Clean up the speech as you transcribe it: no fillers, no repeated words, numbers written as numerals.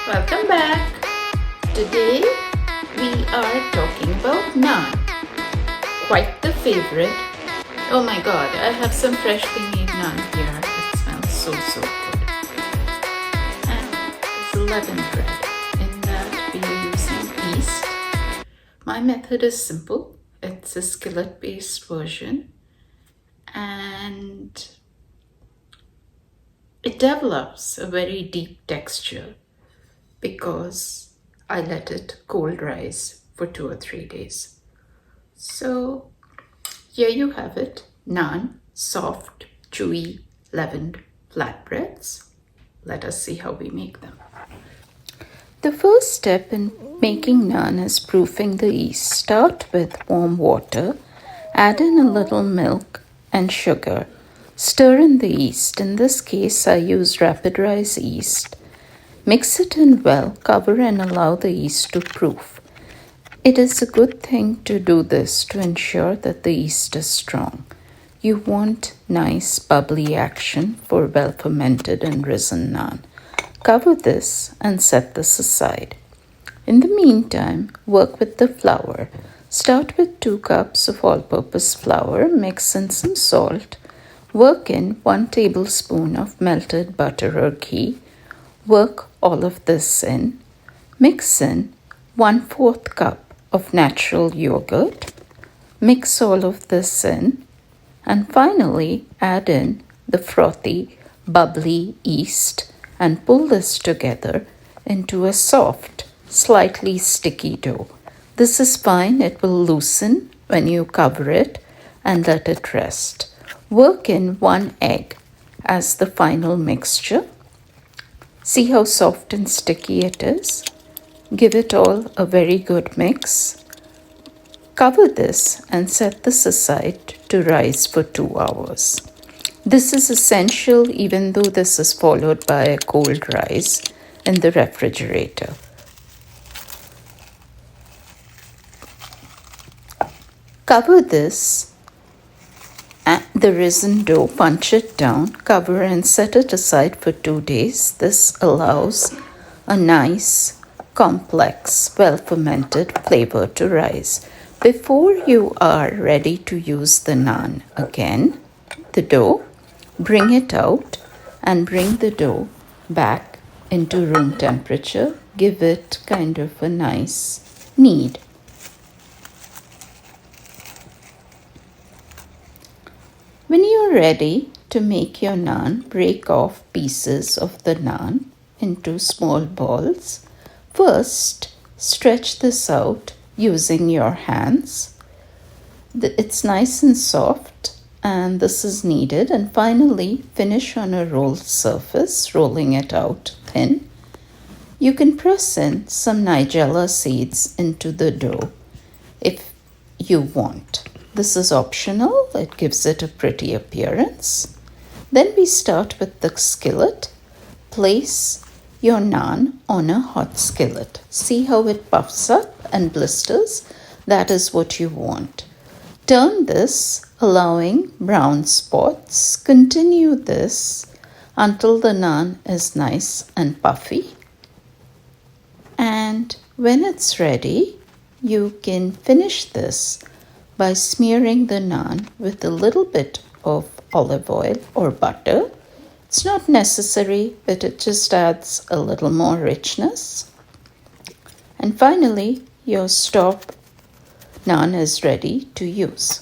Welcome back. Today we are talking about naan. Quite the favorite. Oh my god, I have some freshly made naan here. It smells so good. And it's leavened bread. In that we are using yeast. My method is simple. It's a skillet based version. And it develops a very deep texture because I let it cold rise for 2 or 3 days. So here you have it, naan, soft, chewy, leavened flatbreads. Let us see how we make them. The first step in making naan is proofing the yeast. Start with warm water, add in a little milk and sugar. Stir in the yeast. In this case, I use rapid rise yeast. Mix it in well, cover and allow the yeast to proof. It is a good thing to do this to ensure that the yeast is strong. You want nice bubbly action for well fermented and risen naan. Cover this and set this aside. In the meantime, work with the flour. Start with 2 cups of all-purpose flour, mix in some salt. Work in 1 tablespoon of melted butter or ghee. Work all of this in. Mix in 1/4 cup of natural yogurt. Mix all of this in. And finally, add in the frothy, bubbly yeast and pull this together into a soft, slightly sticky dough. This is fine. It will loosen when you cover it and let it rest. Work in 1 egg as the final mixture. See how soft and sticky it is? Give it all a very good mix. Cover this and set this aside to rise for 2 hours. This is essential even though this is followed by a cold rise in the refrigerator. Cover this and the risen dough, punch it down, cover and set it aside for 2 days. This allows a nice, complex, well-fermented flavor to rise. Before you are ready to use the naan again, the dough, bring it out and bring the dough back into room temperature. Give it kind of a nice knead. When you're ready to make your naan, break off pieces of the naan into small balls. First, stretch this out using your hands. It's nice and soft and this is needed. And finally, finish on a rolled surface, rolling it out thin. You can press in some nigella seeds into the dough if you want. This is optional. It gives it a pretty appearance. Then we start with the skillet. Place your naan on a hot skillet. See how it puffs up and blisters? That is what you want. Turn this, allowing brown spots. Continue this until the naan is nice and puffy. And when it's ready, you can finish this by smearing the naan with a little bit of olive oil or butter. It's not necessary, but it just adds a little more richness. And finally, your stop naan is ready to use.